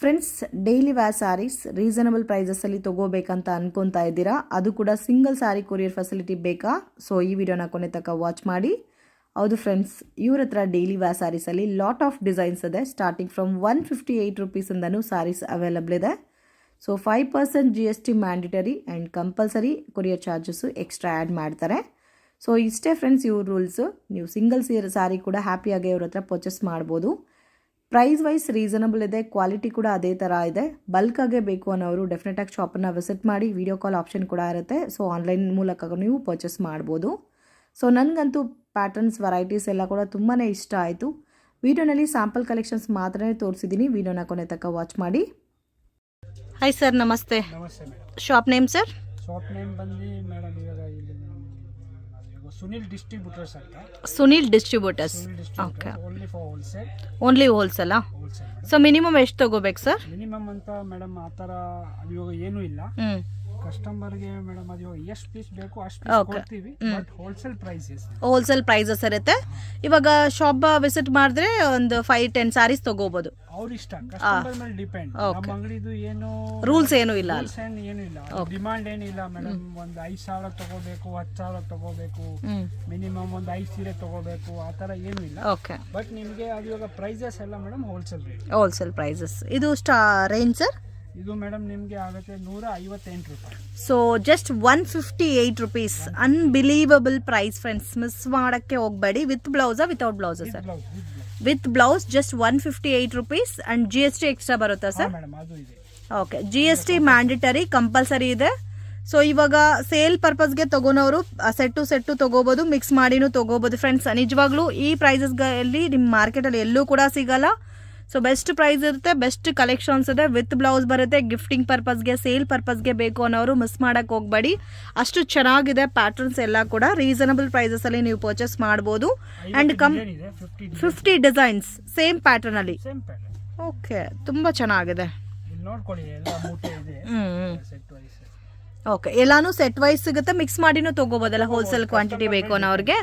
Friends, daily wear sarees reasonable ಪ್ರೈಸಸಲ್ಲಿ ತೊಗೋಬೇಕಂತ ಅನ್ಕೊತಾ ಇದ್ದೀರಾ, ಅದು ಕೂಡ ಸಿಂಗಲ್ ಸ್ಯಾರಿ ಕೊರಿಯರ್ ಫೆಸಿಲಿಟಿ ಬೇಕಾ? ಸೊ ಈ ವಿಡಿಯೋನ ಕೊನೆ ತನಕ ವಾಚ್ ಮಾಡಿ. ಹೌದು ಫ್ರೆಂಡ್ಸ್, ಇವ್ರ ಹತ್ರ ಡೈಲಿ ವ್ಯಾರ್ ಸ್ಯಾರೀಸಲ್ಲಿ ಲಾಟ್ ಆಫ್ ಡಿಸೈನ್ಸ್ ಇದೆ. ಸ್ಟಾರ್ಟಿಂಗ್ ಫ್ರಮ್ 158 ರುಪೀಸಿಂದನೂ ಸ್ಯಾರೀಸ್ ಅವೈಲಬಲ್ ಇದೆ. So 5% GST mandatory and compulsory courier charges extra add ಮಾಡ್ತಾರೆ. ಸೊ ಇಷ್ಟೇ ಫ್ರೆಂಡ್ಸ್ ಇವ್ರ ರೂಲ್ಸು. ನೀವು ಸಿಂಗಲ್ ಸ್ಯಾರಿ ಕೂಡ ಹ್ಯಾಪಿಯಾಗಿ ಇವ್ರ ಹತ್ರ ಪರ್ಚೇಸ್ ಮಾಡ್ಬೋದು. ಪ್ರೈಸ್ ವೈಸ್ ರೀಸನಬಲ್ ಇದೆ, ಕ್ವಾಲಿಟಿ ಕೂಡ ಅದೇ ಥರ ಇದೆ. ಬಲ್ಕಾಗೆ ಬೇಕು ಅನ್ನೋರು ಡೆಫಿನೆಟಾಗಿ ಶಾಪನ್ನು ವಿಸಿಟ್ ಮಾಡಿ. ವಿಡಿಯೋ ಕಾಲ್ ಆಪ್ಷನ್ ಕೂಡ ಇರುತ್ತೆ. ಸೊ ಆನ್ಲೈನ್ ಮೂಲಕ ನೀವು ಪರ್ಚೇಸ್ ಮಾಡ್ಬೋದು. ಸೊ ನನಗಂತೂ ಪ್ಯಾಟರ್ನ್ಸ್ ವೆರೈಟೀಸ್ ಎಲ್ಲ ಕೂಡ ತುಂಬಾ ಇಷ್ಟ ಆಯಿತು. ವಿಡಿಯೋನಲ್ಲಿ ಸ್ಯಾಂಪಲ್ ಕಲೆಕ್ಷನ್ಸ್ ಮಾತ್ರ ತೋರಿಸಿದ್ದೀನಿ. ವಿಡಿಯೋನ ಕೊನೆ ತನಕ ವಾಚ್ ಮಾಡಿ. ಹಾಯ್ ಸರ್, ನಮಸ್ತೆ. ನಮಸ್ತೆ madam. Shop name sir? Shop name ಬಂದು ಮೇಡಮ್ ಇವಾಗ ಇಲ್ಲಿ ಸುನಿಲ್ ಡಿಸ್ಟ್ರಿಬ್ಯೂಟರ್ಸ್ ಅಂತ. Sunil distributors. Okay. Only for wholesale. Only ಹೋಲ್ಸೇಲಾ? ಹೋಲ್ಸೇಲ್. ಸೊ ಮಿನಿಮಮ್ ಎಷ್ಟು ತಗೋಬೇಕು ಸರ್? ಮಿನಿಮಮ್ ಅಂತ ಮೇಡಮ್ ಆ ಥರ ಅದು ಇವಾಗ ಏನೂ ಇಲ್ಲ. ಕಸ್ಟಮರ್ಗೆ ಮೇಡಮ್ ಅದು ಇವಾಗ ಎಷ್ಟು ಪೀಸ್ ಬೇಕು ಅಷ್ಟು ಪೀಸ್ ಕೊಡ್ತೀವಿ. But wholesale prices. Wholesale prices ಇರುತ್ತೆ. ಇವಾಗ ಶಾಪ್ ವಿಸಿಟ್ ಮಾಡಿದ್ರೆ ಒಂದು 5-10 ಸ್ಯಾರೀಸ್ ತಗೋಬಹುದು. ಅವ್ರ ಇಷ್ಟ, ಕಸ್ಟಮರ್ ಮೇಲೆ ಡಿಪೆಂಡ್. ನಮ್ಮ ಅಂಗಡಿದು ಏನು ರೂಲ್ಸ್ ಏನು ಇಲ್ಲ. ಏನು ಇಲ್ಲ, ಡಿಮಾಂಡ್ ಏನಿಲ್ಲ ಮೇಡಮ್. ಒಂದು 5,000 ತಗೋಬೇಕು, 10,000 ತಗೋಬೇಕು, ಮಿನಿಮಮ್ ಒಂದು 5 ಸೀರೆ ತಗೋಬೇಕು, ಆ ಥರ ಏನು ಇಲ್ಲ. ಓಕೆ. ಬಟ್ ನಿಮಗೆ ಅದು ಇವಾಗ ಪ್ರೈಸಸ್ ಎಲ್ಲ madam wholesale rate. Wholesale prices. ಇದು ರೇಂಜ್ ಸರ್? ಇದು ಮೇಡಮ್ ನಿಮಗೆ ಆಗುತ್ತೆ 158 ರೂಪಾಯಿ. So just 158 rupees. Unbelievable price friends. Miss ಮಾಡೋಕ್ಕೆ ಹೋಗಬೇಡಿ. ವಿತ್ ಬ್ಲೌಸಾ ವಿತೌಟ್ ಬ್ಲೌಸಾ sir? With blouse just 158 rupees and GST extra ಬರುತ್ತಾ ಸರ್? ಮೇಡಮ್ ಅದು ಇದೆ. ಓಕೆ. GST ಮ್ಯಾಂಡಿಟರಿ ಕಂಪಲ್ಸರಿ ಇದೆ. ಸೊ ಇವಾಗ ಸೇಲ್ ಪರ್ಪಸ್ಗೆ ತಗೋನವರು ಸೆಟ್ಟು ತಗೋಬೋದು, ಮಿಕ್ಸ್ ಮಾಡಿನೂ ತಗೋಬೋದು ಫ್ರೆಂಡ್ಸ್. ನಿಜವಾಗ್ಲೂ ಈ ಪ್ರೈಸಸ್ಗಳಲ್ಲಿ ನಿಮ್ಮ ಮಾರ್ಕೆಟಲ್ಲಿ ಎಲ್ಲೂ ಕೂಡ ಸಿಗಲ್ಲ. ಸೊ ಬೆಸ್ಟ್ ಪ್ರೈಸ್ ಇರುತ್ತೆ, ಬೆಸ್ಟ್ ಕಲೆಕ್ಷನ್ಸ್ ಇದೆ. ವಿತ್ ಬ್ಲೌಸ್ ಬರುತ್ತೆ. ಗಿಫ್ಟಿಂಗ್ ಪರ್ಪಸ್ಗೆ, ಸೇಲ್ ಪರ್ಪಸ್ಗೆ ಬೇಕು ಅನ್ನೋರು ಮಿಸ್ ಮಾಡೋಕ್ಕೆ ಹೋಗಬೇಡಿ. ಅಷ್ಟು ಚೆನ್ನಾಗಿದೆ ಪ್ಯಾಟರ್ನ್ಸ್ ಎಲ್ಲ ಕೂಡ. ರೀಸನಬಲ್ ಪ್ರೈಸಸಲ್ಲಿ ನೀವು ಪರ್ಚೇಸ್ ಮಾಡ್ಬೋದು. ಆ್ಯಂಡ್ 50 ಡಿಸೈನ್ಸ್ ಸೇಮ್ ಪ್ಯಾಟರ್ನಲ್ಲಿ. ಓಕೆ, ತುಂಬ ಚೆನ್ನಾಗಿದೆ. ಓಕೆ, ಎಲ್ಲಾನು ಸೆಟ್ ವೈಸ್ ಸಿಗುತ್ತೆ. ಮಿಕ್ಸ್ ಮಾಡಿನೂ ತೊಗೋಬೋದಲ್ಲ ಹೋಲ್ಸೇಲ್ ಕ್ವಾಂಟಿಟಿ ಬೇಕು ಅನ್ನೋರಿಗೆ.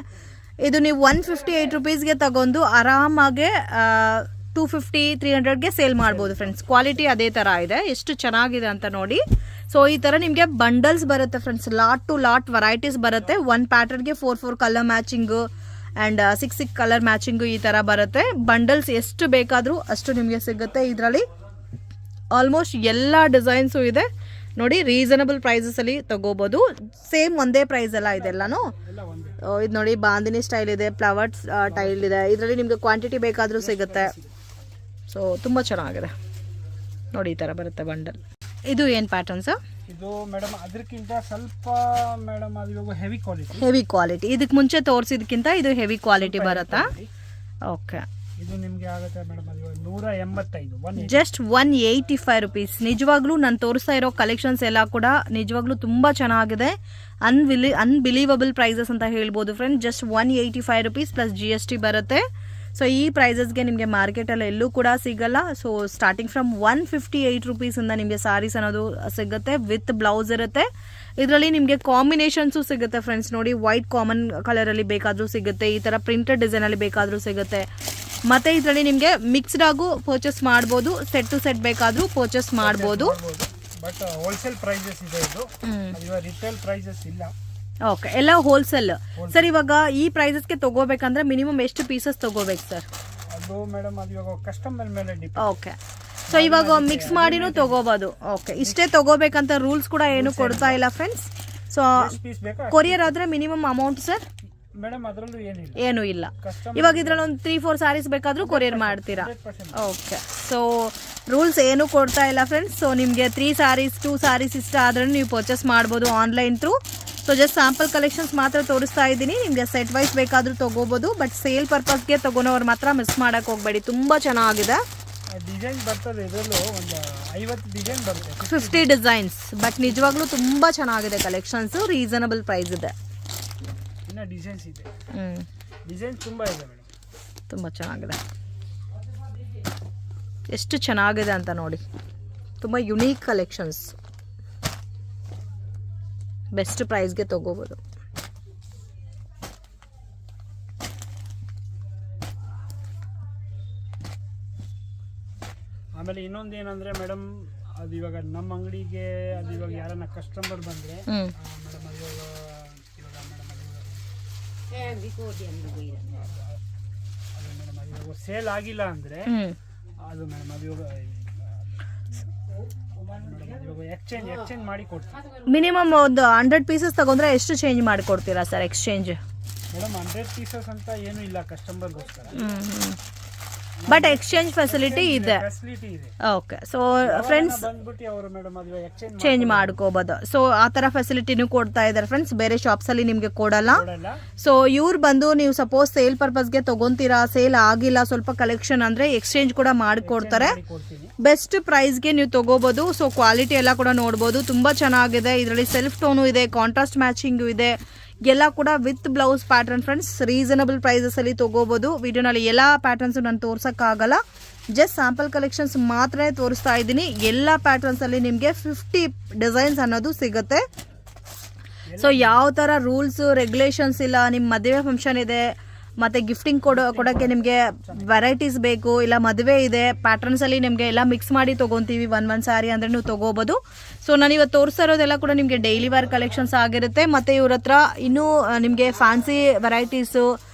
ಇದು ನೀವು 158 ರುಪೀಸ್ಗೆ ತಗೊಂಡು ಆರಾಮಾಗೆ 250-300ಗೆ ಸೇಲ್ ಮಾಡ್ಬೋದು ಫ್ರೆಂಡ್ಸ್. ಕ್ವಾಲಿಟಿ ಅದೇ ಥರ ಇದೆ. ಎಷ್ಟು ಚೆನ್ನಾಗಿದೆ ಅಂತ ನೋಡಿ. ಸೊ ಈ ಥರ ನಿಮಗೆ ಬಂಡಲ್ಸ್ ಬರುತ್ತೆ friends. Lot to lot varieties ಬರುತ್ತೆ. ಒಂದು ಪ್ಯಾಟರ್ನ್ಗೆ 4 colour matching and 6 colour matching ಈ ಥರ ಬರುತ್ತೆ. ಬಂಡಲ್ಸ್ ಎಷ್ಟು ಬೇಕಾದರೂ ಅಷ್ಟು ನಿಮಗೆ ಸಿಗುತ್ತೆ. ಇದರಲ್ಲಿ ಆಲ್ಮೋಸ್ಟ್ ಎಲ್ಲ ಡಿಸೈನ್ಸು ಇದೆ ನೋಡಿ. ರೀಸನಬಲ್ ಪ್ರೈಸಸಲ್ಲಿ ತಗೋಬೋದು. ಸೇಮ್ ಒಂದೇ ಪ್ರೈಸ್ ಎಲ್ಲ ಇದೆಲ್ಲನೂ. ಇದು ನೋಡಿ, ಬಾಂದಿನಿ ಸ್ಟೈಲ್ ಇದೆ, ಫ್ಲವರ್ಸ್ ಸ್ಟೈಲ್ ಇದೆ. ಇದರಲ್ಲಿ ನಿಮಗೆ ಕ್ವಾಂಟಿಟಿ ಬೇಕಾದರೂ ಸಿಗುತ್ತೆ. ಸೊ ತುಂಬ ಚೆನ್ನಾಗಿದೆ ನೋಡಿ. ಈ ಥರ ಬರುತ್ತೆ ಬಂಡಲ್. ಇದು ಏನು ಪ್ಯಾಟರ್ನ್ಸ್? ಇದು ಮೇಡಮ್ ಅದಕ್ಕಿಂತ ಸ್ವಲ್ಪ ಮೇಡಮ್ ಅದು ಇವಾಗ ಹೆವಿ ಕ್ವಾಲಿಟಿ. ಇದಕ್ಕೆ ಮುಂಚೆ ತೋರಿಸಿದಕ್ಕಿಂತ ಇದು ಹೆವಿ ಕ್ವಾಲಿಟಿ ಬರುತ್ತಾ? ಓಕೆ. ಇದು ನಿಮಗೆ ಆಗುತ್ತೆ ಮೇಡಮ್ ಅದು 185. Just 185 rupees. ನಿಜವಾಗ್ಲೂ ನಾನು ತೋರಿಸ್ತಾ ಇರೋ ಕಲೆಕ್ಷನ್ಸ್ ಎಲ್ಲ ಕೂಡ ನಿಜವಾಗ್ಲೂ ತುಂಬ ಚೆನ್ನಾಗಿದೆ. ಅನ್ಬಿಲೀವಬಲ್ ಪ್ರೈಸಸ್ ಅಂತ ಹೇಳ್ಬೋದು friend. Just 185 rupees plus GST ಬರುತ್ತೆ. ಸೊ ಈ ಪ್ರೈಸಸ್ಗೆ ನಿಮಗೆ ಮಾರ್ಕೆಟಲ್ಲಿ ಎಲ್ಲೂ ಕೂಡ ಸಿಗಲ್ಲ. ಸೊ ಸ್ಟಾರ್ಟಿಂಗ್ ಫ್ರಮ್ 158 ರುಪೀಸಿಂದ ನಿಮಗೆ ಸಾರೀಸ್ ಅನ್ನೋದು ಸಿಗುತ್ತೆ. ವಿತ್ ಬ್ಲೌಸ್ ಇರುತ್ತೆ. ಇದರಲ್ಲಿ ನಿಮಗೆ ಕಾಂಬಿನೇಷನ್ಸು ಸಿಗುತ್ತೆ ಫ್ರೆಂಡ್ಸ್. ನೋಡಿ, ವೈಟ್ ಕಾಮನ್ ಕಲರಲ್ಲಿ ಬೇಕಾದರೂ ಸಿಗುತ್ತೆ. ಈ ಥರ ಪ್ರಿಂಟೆಡ್ ಡಿಸೈನಲ್ಲಿ ಬೇಕಾದರೂ ಸಿಗುತ್ತೆ. ಮತ್ತು ಇದರಲ್ಲಿ ನಿಮಗೆ ಮಿಕ್ಸ್ಡ್ ಆಗು ಪರ್ಚೇಸ್ ಮಾಡ್ಬೋದು. ಸೆಟ್ ಟು ಸೆಟ್ ಬೇಕಾದರೂ ಪರ್ಚೇಸ್ ಮಾಡ್ಬೋದು. ಬಟ್ ಹೋಲ್ಸೇಲ್ ಪ್ರೈಸಸ್ ಇದೆ ಇದು. ಇವಾಗ ರಿಟೇಲ್ ಪ್ರೈಸಸ್ ಇಲ್ಲ. ಓಕೆ, ಎಲ್ಲ ಹೋಲ್ಸೇಲ್. ಸರ್, ಇವಾಗ ಈ ಪ್ರೈಸಸ್ಗೆ ತಗೋಬೇಕಂದ್ರೆ ಮಿನಿಮಮ್ ಎಷ್ಟು ಪೀಸಸ್ ತಗೋಬೇಕು ಸರ್? ಅದು ಮೇಡಮ್ ಅದು ಇವಾಗ ಕಸ್ಟಮರ್ ಮೇಲೆ ಡಿಪೆಂಡ್. ಓಕೆ. ಸೊ ಇವಾಗ ಮಿಕ್ಸ್ ಮಾಡಿನೂ ತಗೋಬೋದು. ಓಕೆ, ಇಷ್ಟೇ ತಗೋಬೇಕಂತ ರೂಲ್ಸ್ ಕೂಡ ಏನು ಕೊಡ್ತಾ ಇಲ್ಲ ಫ್ರೆಂಡ್ಸ್. ಸೊ ಕೊರಿಯರ್ ಆದರೆ ಮಿನಿಮಮ್ ಅಮೌಂಟ್ ಸರ್? ಮೇಡಮ್ ಅದರಲ್ಲೂ ಏನೂ ಇಲ್ಲ. ಇವಾಗ ಇದರಲ್ಲಿ ಒಂದು 3-4 ಸ್ಯಾರೀಸ್ ಬೇಕಾದರೂ ಕೊರಿಯರ್ ಮಾಡ್ತೀರಾ? ಓಕೆ. ಸೊ ರೂಲ್ಸ್ ಏನು ಕೊಡ್ತಾ ಇಲ್ಲ ಫ್ರೆಂಡ್ಸ್. ಸೊ ನಿಮಗೆ 3 ಸ್ಯಾರೀಸ್ 2 ಸ್ಯಾರೀಸ್ ಇಷ್ಟ ಆದ್ರೂ ನೀವು ಪರ್ಚೇಸ್ ಮಾಡ್ಬೋದು online through. So just sample collections ಮಾತ್ರ ತೋರಿಸ್ತಾ ಇದ್ದೀನಿ. ನಿಮಗೆ ಸೆಟ್ ವೈಸ್ ಬೇಕಾದರೂ ತೊಗೋಬೋದು. ಬಟ್ ಸೇಲ್ ಪರ್ಪಸ್ಗೆ ತೊಗೊಳೋರು ಮಾತ್ರ ಮಿಸ್ ಮಾಡೋಕ್ಕೆ ಹೋಗಬೇಡಿ. ತುಂಬ ಚೆನ್ನಾಗಿದೆ. ಡಿಸೈನ್ ಬರ್ತದೆ. ಇದರಲ್ಲೂ ಒಂದು 50 ಡಿಸೈನ್ ಬರುತ್ತೆ, 50 ಡಿಸೈನ್ಸ್. ಬಟ್ ನಿಜವಾಗ್ಲೂ ತುಂಬ ಚೆನ್ನಾಗಿದೆ ಕಲೆಕ್ಷನ್ಸು. ರೀಸನಬಲ್ ಪ್ರೈಸ್ ಇದೆ. ಇನ್ನು ಡಿಸೈನ್ಸ್ ಇದೆ. ಡಿಸೈನ್ ತುಂಬ ಇದೆ ಮೇಡಮ್. ತುಂಬ ಚೆನ್ನಾಗಿದೆ. ಎಷ್ಟು ಚೆನ್ನಾಗಿದೆ ಅಂತ ನೋಡಿ. ತುಂಬ ಯುನೀಕ್ ಕಲೆಕ್ಷನ್ಸ್. ಬೆಸ್ಟ್ ಪ್ರೈಸ್ಗೆ ತಗೋಬೋದು. ಆಮೇಲೆ ಇನ್ನೊಂದು ಏನಂದ್ರೆ ಮೇಡಮ್, ಅದು ಇವಾಗ ನಮ್ಮ ಅಂಗಡಿಗೆ ಅದು ಇವಾಗ ಯಾರನ್ನ ಕಸ್ಟಮರ್ ಬಂದ್ರೆ ಮೇಡಮ್ ಅದು ಇವಾಗ ಮೇಡಮ್ ಅದು ಸೇಲ್ ಆಗಿಲ್ಲ ಅಂದ್ರೆ ಅದು ಮೇಡಮ್ ಅದು ಇವಾಗ ಎಕ್ಸ್ಚೇಂಜ್ ಮಾಡಿ ಕೊಡ್ತೀವಿ. ಮಿನಿಮಮ್ ಒಂದು 100 ಪೀಸಸ್ ತಗೊಂಡ್ರೆ ಎಷ್ಟು ಚೇಂಜ್ ಮಾಡಿಕೊಡ್ತೀರಾ ಸರ್ ಎಕ್ಸ್ಚೇಂಜ್? ಮೇಡಮ್ 100 ಪೀಸಸ್ ಅಂತ ಏನೂ ಇಲ್ಲ ಕಸ್ಟಮರ್ಗೋಸ್ಕರ, ಬಟ್ ಎಕ್ಸ್ಚೇಂಜ್ ಫೆಸಿಲಿಟಿ ಇದೆ. ಫೆಸಿಲಿಟಿ ಇದೆ. ಓಕೆ, ಸೊ ಫ್ರೆಂಡ್ಸ್ ಬಂದ್ಬಿಟ್ಟು ಅವರು ಮೇಡಮ್ ಅದು ಎಕ್ಸ್ಚೇಂಜ್ ಚೇಂಜ್ ಮಾಡ್ಕೋಬೋದು. ಸೊ ಆ ಥರ ಫೆಸಿಲಿಟಿನೂ ಕೊಡ್ತಾ ಇದ್ದಾರೆ ಫ್ರೆಂಡ್ಸ್, ಬೇರೆ ಶಾಪ್ಸಲ್ಲಿ ನಿಮಗೆ ಕೊಡಲ್ಲ. ಸೊ ಇವ್ರು ಬಂದು ನೀವು ಸಪೋಸ್ ಸೇಲ್ ಪರ್ಪಸ್ಗೆ ತೊಗೊತೀರಾ, ಸೇಲ್ ಆಗಿಲ್ಲ ಸ್ವಲ್ಪ ಕಲೆಕ್ಷನ್ ಅಂದರೆ ಎಕ್ಸ್ಚೇಂಜ್ ಕೂಡ ಮಾಡಿಕೊಡ್ತಾರೆ. ಬೆಸ್ಟ್ ಪ್ರೈಸ್ಗೆ ನೀವು ತೊಗೋಬೋದು. ಸೊ ಕ್ವಾಲಿಟಿ ಎಲ್ಲ ಕೂಡ ನೋಡ್ಬೋದು, ತುಂಬ ಚೆನ್ನಾಗಿದೆ. ಇದರಲ್ಲಿ ಸೆಲ್ಫ್ ಟೋನು ಇದೆ, ಕಾಂಟ್ರಾಸ್ಟ್ ಮ್ಯಾಚಿಂಗು ಇದೆ, ಎಲ್ಲ ಕೂಡ with blouse pattern friends. Reasonable ಪ್ರೈಸಸಲ್ಲಿ ತೊಗೋಬೋದು. ವಿಡಿಯೋನಲ್ಲಿ ಎಲ್ಲ ಪ್ಯಾಟರ್ನ್ಸು ನಾನು ತೋರ್ಸೋಕ್ಕಾಗಲ್ಲ, ಜಸ್ಟ್ ಸ್ಯಾಂಪಲ್ ಕಲೆಕ್ಷನ್ಸ್ ಮಾತ್ರ ತೋರಿಸ್ತಾ ಇದ್ದೀನಿ. ಎಲ್ಲ ಪ್ಯಾಟರ್ನ್ಸಲ್ಲಿ ನಿಮಗೆ 50 ಡಿಸೈನ್ಸ್ ಅನ್ನೋದು ಸಿಗುತ್ತೆ. ಸೊ ಯಾವ ಥರ ರೂಲ್ಸ್ ರೆಗ್ಯುಲೇಷನ್ಸ್ ಇಲ್ಲ. ನಿಮ್ಮ ಮದುವೆ ಫಂಕ್ಷನ್ ಇದೆ ಮತ್ತು ಗಿಫ್ಟಿಂಗ್ ಕೊಡೋಕ್ಕೆ ನಿಮಗೆ ವೆರೈಟೀಸ್ ಬೇಕು, ಇಲ್ಲ ಮದುವೆ ಇದೆ, ಪ್ಯಾಟರ್ನ್ಸಲ್ಲಿ ನಿಮಗೆ ಎಲ್ಲ ಮಿಕ್ಸ್ ಮಾಡಿ ತೊಗೊತೀವಿ. ಒಂದು ಸ್ಯಾರಿ ಅಂದರೆ ನೀವು ತೊಗೋಬೋದು. ಸೊ ನಾನು ಇವತ್ತು ತೋರಿಸ್ತಾ ಇರೋದೆಲ್ಲ ಕೂಡ ನಿಮಗೆ ಡೈಲಿ ವೇರ್ ಕಲೆಕ್ಷನ್ಸ್ ಆಗಿರುತ್ತೆ. ಮತ್ತು ಇವ್ರ ಹತ್ರ ಇನ್ನೂ ನಿಮಗೆ fancy varieties,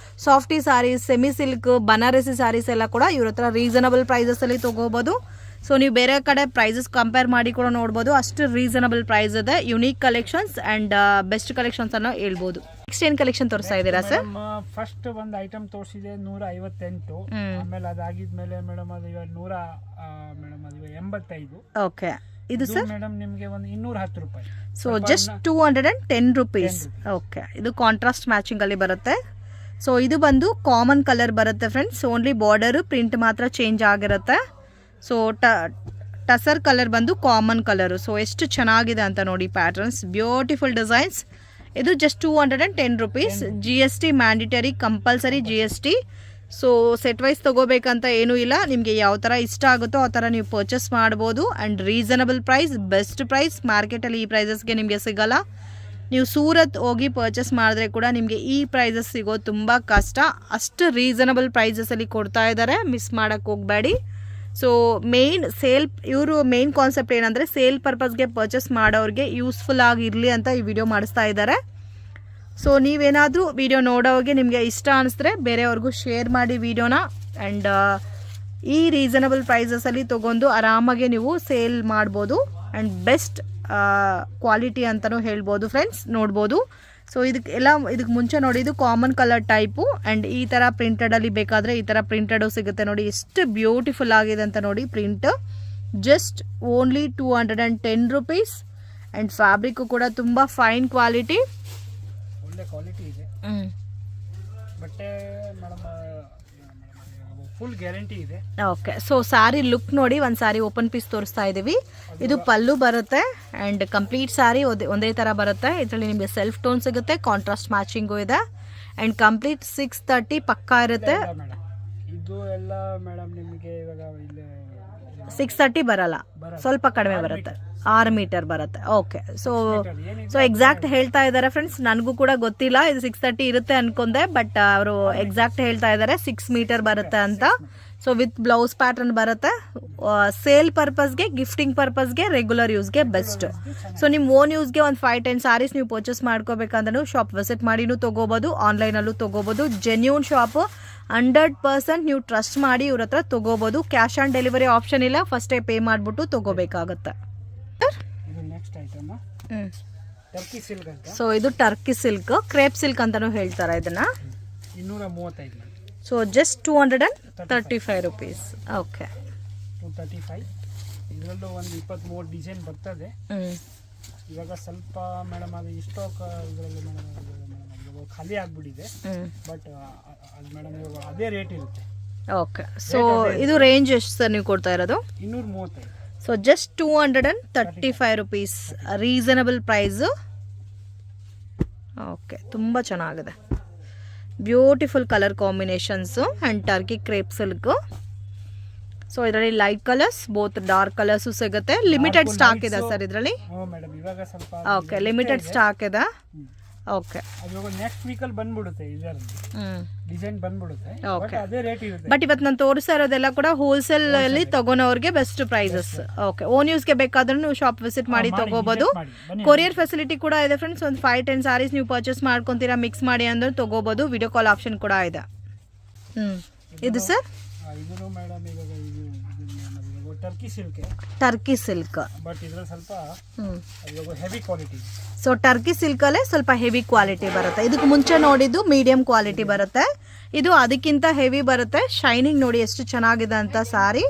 softy sarees, semi silk, Banarasi sarees ಎಲ್ಲ ಕೂಡ ಇವ್ರ ಹತ್ರ ರೀಸನಬಲ್ ಪ್ರೈಸಸಲ್ಲಿ ತೊಗೋಬೋದು. ಸೊ ನೀವು ಬೇರೆ ಕಡೆ ಪ್ರೈಸಸ್ ಕಂಪೇರ್ ಮಾಡಿ ಕೂಡ ನೋಡ್ಬೋದು, ಅಷ್ಟು ರೀಸನಬಲ್ ಪ್ರೈಸ್ ಇದೆ. Unique collections and best collections ಅನ್ನೋ ಹೇಳ್ಬೋದು. ನೆಕ್ಸ್ಟ್ ಏನು ಕಲೆಕ್ಷನ್ ತೋರಿಸ್ತಾ ಇದ್ದೀರಾ ಸರ್? ಫಸ್ಟ್ ಒಂದು ಐಟಮ್ ತೋರಿಸಿದೆ 158, ಆಮೇಲೆ ಅದಾಗಿದ್ಮೇಲೆ ಮೇಡಮ್ ಅದು ಇವಾಗ 185. ಓಕೆ, ಇದು ಸರ್ ಮೇಡಮ್ ನಿಮಗೆ ಒಂದು 210 ರೂಪಾಯಿ. So just 210 rupees. ಓಕೆ, ಇದು ಕಾಂಟ್ರಾಸ್ಟ್ ಮ್ಯಾಚಿಂಗ್ ಅಲ್ಲಿ ಬರುತ್ತೆ. ಸೊ ಇದು ಬಂದು ಕಾಮನ್ ಕಲರ್ ಬರುತ್ತೆ ಫ್ರೆಂಡ್ಸ್, ಓನ್ಲಿ ಬಾರ್ಡರ್ ಪ್ರಿಂಟ್ ಮಾತ್ರ ಚೇಂಜ್ ಆಗಿರುತ್ತೆ. ಸೊ ಟಸರ್ ಕಲರ್ ಬಂದು ಕಾಮನ್ ಕಲರು. ಸೊ ಎಷ್ಟು ಚೆನ್ನಾಗಿದೆ ಅಂತ ನೋಡಿ ಪ್ಯಾಟರ್ನ್ಸ್, ಬ್ಯೂಟಿಫುಲ್ ಡಿಸೈನ್ಸ್. ಇದು just 210 rupees. GST mandatory, compulsory GST. So set wise ತೊಗೋಬೇಕಂತ ಏನೂ ಇಲ್ಲ, ನಿಮಗೆ ಯಾವ ಥರ ಇಷ್ಟ ಆಗುತ್ತೋ ಆ ಥರ ನೀವು ಪರ್ಚೇಸ್ ಮಾಡ್ಬೋದು. And reasonable price, best price. ಮಾರ್ಕೆಟಲ್ಲಿ ಈ ಪ್ರೈಸಸ್ಗೆ ನಿಮಗೆ ಸಿಗೋಲ್ಲ. ನೀವು ಸೂರತ್ ಹೋಗಿ ಪರ್ಚೇಸ್ ಮಾಡಿದ್ರೆ ಕೂಡ ನಿಮಗೆ ಈ ಪ್ರೈಸಸ್ ಸಿಗೋದು ತುಂಬ ಕಷ್ಟ. ಅಷ್ಟು ರೀಸನಬಲ್ ಪ್ರೈಸಸಲ್ಲಿ ಕೊಡ್ತಾ ಇದ್ದಾರೆ, ಮಿಸ್ ಮಾಡೋಕ್ಕೆ ಹೋಗಬೇಡಿ. ಸೊ ಇವರು ಮೇನ್ ಕಾನ್ಸೆಪ್ಟ್ ಏನಂದರೆ ಸೇಲ್ ಪರ್ಪಸ್ಗೆ ಪರ್ಚೇಸ್ ಮಾಡೋರಿಗೆ ಯೂಸ್ಫುಲ್ ಆಗಿರಲಿ ಅಂತ ಈ ವಿಡಿಯೋ ಮಾಡಿಸ್ತಾ ಇದ್ದಾರೆ. ಸೊ ನೀವೇನಾದರೂ ವಿಡಿಯೋ ನೋಡೋರಿಗೆ ನಿಮಗೆ ಇಷ್ಟ ಅನಿಸಿದ್ರೆ ಬೇರೆಯವ್ರಿಗೂ ಶೇರ್ ಮಾಡಿ ವಿಡಿಯೋನ. ಆ್ಯಂಡ್ ಈ ರೀಸನಬಲ್ ಪ್ರೈಸಸಲ್ಲಿ ತೊಗೊಂಡು ಆರಾಮಾಗಿ ನೀವು ಸೇಲ್ ಮಾಡ್ಬೋದು. ಆ್ಯಂಡ್ ಬೆಸ್ಟ್ ಕ್ವಾಲಿಟಿ ಅಂತಲೂ ಹೇಳ್ಬೋದು ಫ್ರೆಂಡ್ಸ್, ನೋಡ್ಬೋದು. ಸೊ ಇದಕ್ಕೆ ಮುಂಚೆ ನೋಡಿ, ಇದು ಕಾಮನ್ ಕಲರ್ ಟೈಪು. ಆ್ಯಂಡ್ ಈ ಥರ ಪ್ರಿಂಟೆಡಲ್ಲಿ ಬೇಕಾದರೆ ಈ ಥರ ಪ್ರಿಂಟೆಡು ಸಿಗುತ್ತೆ ನೋಡಿ, ಎಷ್ಟು ಬ್ಯೂಟಿಫುಲ್ ಆಗಿದೆ ಅಂತ ನೋಡಿ print. Just only 210 rupees. And fabric ಕೂಡ ತುಂಬ ಫೈನ್ ಕ್ವಾಲಿಟಿ, ಒಳ್ಳೆ ಕ್ವಾಲಿಟಿ ಇದೆ. ಬಟ್ಟೆ ಮೇಡಮ್ ಫುಲ್ ಗ್ಯಾರಂಟಿ ಇದೆ. ಓಕೆ, ಸೊ ಸ್ಯಾರಿ ಲುಕ್ ನೋಡಿ, ಒಂದು ಸ್ಯಾರಿ ಓಪನ್ ಪೀಸ್ ತೋರಿಸ್ತಾ ಇದ್ದೀವಿ. ಇದು ಪಲ್ಲು ಬರುತ್ತೆ ಆ್ಯಂಡ್ ಕಂಪ್ಲೀಟ್ ಸ್ಯಾರಿ ಒಂದೇ ಥರ ಬರುತ್ತೆ. ಇದರಲ್ಲಿ ನಿಮಗೆ ಸೆಲ್ಫ್ ಟೋನ್ ಸಿಗುತ್ತೆ, ಕಾಂಟ್ರಾಸ್ಟ್ ಮ್ಯಾಚಿಂಗು ಇದೆ. ಆ್ಯಂಡ್ ಕಂಪ್ಲೀಟ್ 630 ಪಕ್ಕಾ ಇರುತ್ತೆ. ಇದು ಎಲ್ಲ ಮೇಡಮ್ ನಿಮಗೆ ಇವಾಗ ಇಲ್ಲಿ 630 ಬರಲ್ಲ, ಸ್ವಲ್ಪ ಕಡಿಮೆ ಬರುತ್ತೆ, 6 ಮೀಟರ್ ಬರುತ್ತೆ. ಓಕೆ, ಸೊ ಎಕ್ಸಾಕ್ಟ್ ಹೇಳ್ತಾ ಇದ್ದಾರೆ ಫ್ರೆಂಡ್ಸ್, ನನಗೂ ಕೂಡ ಗೊತ್ತಿಲ್ಲ ಇದು 630 ಇರುತ್ತೆ ಅನ್ಕೊಂಡೆ, ಬಟ್ ಅವರು ಎಕ್ಸಾಕ್ಟ್ ಹೇಳ್ತಾ ಇದ್ದಾರೆ 6 ಮೀಟರ್ ಬರುತ್ತೆ ಅಂತ. ಸೊ ವಿತ್ ಬ್ಲೌಸ್ ಪ್ಯಾಟರ್ನ್ ಬರುತ್ತೆ. ಸೇಲ್ ಪರ್ಪಸ್ಗೆ, ಗಿಫ್ಟಿಂಗ್ ಪರ್ಪಸ್ಗೆ, ರೆಗ್ಯುಲರ್ ಯೂಸ್ಗೆ ಬೆಸ್ಟ್. ಸೊ ನಿಮ್ಮ ಓನ್ ಯೂಸ್ಗೆ ಒಂದು 5-10 ಸ್ಯಾರೀಸ್ ನೀವು ಪರ್ಚೇಸ್ ಮಾಡ್ಕೋಬೇಕಂದ್ರೂ ಶಾಪ್ ವಿಸಿಟ್ ಮಾಡಿನೂ ತೊಗೋಬೋದು, ಆನ್ಲೈನಲ್ಲೂ ತೊಗೋಬೋದು. ಜೆನ್ಯೂನ್ ಶಾಪು, 100% ನೀವು ಟ್ರಸ್ಟ್ ಮಾಡಿ ಇವ್ರ ಹತ್ರ ತೊಗೋಬೋದು. ಕ್ಯಾಶ್ ಆನ್ ಡೆಲಿವರಿ ಆಪ್ಷನ್ ಇಲ್ಲ, ಫಸ್ಟೇ ಪೇ ಮಾಡಿಬಿಟ್ಟು ತೊಗೋಬೇಕಾಗತ್ತೆ. ಸೊ ಇದು ಟರ್ಕಿ ಸಿಲ್ಕ್, ಕ್ರೇಪ್ ಸಿಲ್ಕ್ ಅಂತಾನೂ ಹೇಳ್ತಾರೆ ಇದನ್ನ. 235. So just 235 rupees. ಓಕೆ, 235. ಇದರಲ್ಲೂ ಒಂದು 23 ಡಿಸೈನ್ ಬರ್ತದೆ. ಇವಾಗ ಸ್ವಲ್ಪ ಮೇಡಮ್ ಅದು ಸ್ಟಾಕ್ ಇದರಲ್ಲಿ ಮೇಡಮ್ ಖಾಲಿ ಆಗ್ಬಿಟ್ಟಿದೆ, ಬಟ್ ಅದು ಮೇಡಮ್ ಇವಾಗ ಅದೇ ರೇಟ್ ಇರುತ್ತೆ. ಓಕೆ, ಸೊ ಇದು ರೇಂಜ್ ಎಷ್ಟು ಸರ್ ನೀವು ಕೊಡ್ತಾ ಇರೋದು? 235. So just 235 rupees, reasonable price. Okay, ತುಂಬ ಚೆನ್ನಾಗಿದೆ, beautiful colour combinations and Turkey crepe silk. So ಇದರಲ್ಲಿ light colours, both dark colours ಸಿಗುತ್ತೆ. ಲಿಮಿಟೆಡ್ ಸ್ಟಾಕ್ ಇದೆ ಸರ್ ಇದರಲ್ಲಿ. ಓಕೆ, ಲಿಮಿಟೆಡ್ ಸ್ಟಾಕ್ ಇದೆ. ಓಕೆ. ಅದು ಇವಾಗ ನೆಕ್ಸ್ಟ್ ವೀಕಲ್ಲಿ ಬಂದ್ಬಿಡುತ್ತೆ ಇದರಲ್ಲಿ ಡಿಸೈನ್ ಬಂದ್ಬಿಡುತ್ತೆ. ಬಟ್ ಅದೇ ರೇಟ್ ಇರುತ್ತೆ. ಬಟ್ ಇವತ್ತು ನಾನು ತೋರಿಸ್ತಾ ಇರೋದೆಲ್ಲ ಕೂಡ ಹೋಲ್ಸೇಲ್ ಅಲ್ಲಿ ತಗೊಳೋರ್ಗೆ ಬೆಸ್ಟ್ ಪ್ರೈಸಸ್. ಓಕೆ. ಓನ್ ಯೂಸ್ಗೆ ಬೇಕಾದ್ರೂ ನೀವು ಶಾಪ್ ವಿಸಿಟ್ ಮಾಡಿ ತಗೋಬಹುದು. ಕೊರಿಯರ್ ಫೆಸಿಲಿಟಿ ಕೂಡ ಇದೆ ಫ್ರೆಂಡ್ಸ್. ಒಂದು 5-10 ಸಾರೀಸ್ ನೀವು ಪರ್ಚೇಸ್ ಮಾಡ್ಕೊಂತೀರಾ ಮಿಕ್ಸ್ ಮಾಡಿ ಅಂದ್ರೆ ತಗೋಬಹುದು. ವಿಡಿಯೋ ಕಾಲ್ ಆಪ್ಷನ್ ಕೂಡ ಇದೆ. ಇದು ಸರ್ ಇದು ಮೇಡಮ್ ಇವಾಗ Turkey silk. Turkey silk but ಇದ್ರಲ್ಲಿ ಸ್ವಲ್ಪ ಇವಾಗ heavy quality. So Turkey silk ಅಲ್ಲೇ ಸ್ವಲ್ಪ ಹೆವಿ ಕ್ವಾಲಿಟಿ ಬರುತ್ತೆ. ಇದಕ್ಕೆ ಮುಂಚೆ ನೋಡಿದ್ದು ಮೀಡಿಯಂ ಕ್ವಾಲಿಟಿ ಬರುತ್ತೆ. ಇದು ಅದಕ್ಕಿಂತ ಹೆವಿ ಬರುತ್ತೆ. ಶೈನಿಂಗ್ ನೋಡಿ ಎಷ್ಟು ಚೆನ್ನಾಗಿದೆ ಅಂತ ಸಾರಿ.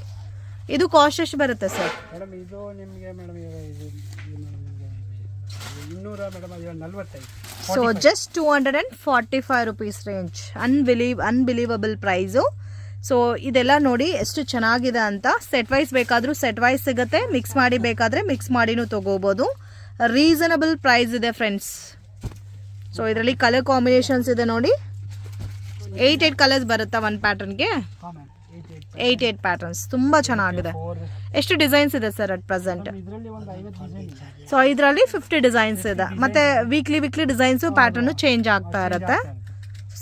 ಇದು ಕಾಸ್ಟ್ ಎಷ್ಟು ಬರುತ್ತೆ ಸರ್? ಮೇಡಮ್ ಇದು ನಿಮಗೆ ಮೇಡಮ್ ಇದು 200 madam 45. So just 245 rupees range. Unbelievable price. So ಇದೆಲ್ಲ ನೋಡಿ ಎಷ್ಟು ಚೆನ್ನಾಗಿದೆ ಅಂತ. ಸೆಟ್ ವೈಸ್ ಬೇಕಾದರೂ ಸೆಟ್ ವೈಸ್ ಸಿಗುತ್ತೆ, ಮಿಕ್ಸ್ ಮಾಡಿ ಬೇಕಾದರೆ ಮಿಕ್ಸ್ ಮಾಡಿನೂ ತೊಗೋಬೋದು. ರೀಸನಬಲ್ ಪ್ರೈಸ್ ಇದೆ ಫ್ರೆಂಡ್ಸ್. ಸೊ ಇದರಲ್ಲಿ ಕಲರ್ ಕಾಂಬಿನೇಷನ್ಸ್ ಇದೆ ನೋಡಿ. 8 ಕಲರ್ಸ್ ಬರುತ್ತಾ ಒಂದು ಪ್ಯಾಟರ್ನ್ಗೆ? 8 ಪ್ಯಾಟರ್ನ್ಸ್. ತುಂಬ ಚೆನ್ನಾಗಿದೆ. ಎಷ್ಟು ಡಿಸೈನ್ಸ್ ಇದೆ ಸರ್ ಅಟ್ ಪ್ರೆಸೆಂಟ್? ಸೊ ಇದರಲ್ಲಿ 50 ಡಿಸೈನ್ಸ್ ಇದೆ. ಮತ್ತೆ ವೀಕ್ಲಿ ಡಿಸೈನ್ಸು ಪ್ಯಾಟರ್ನು ಚೇಂಜ್ ಆಗ್ತಾ ಇರುತ್ತೆ.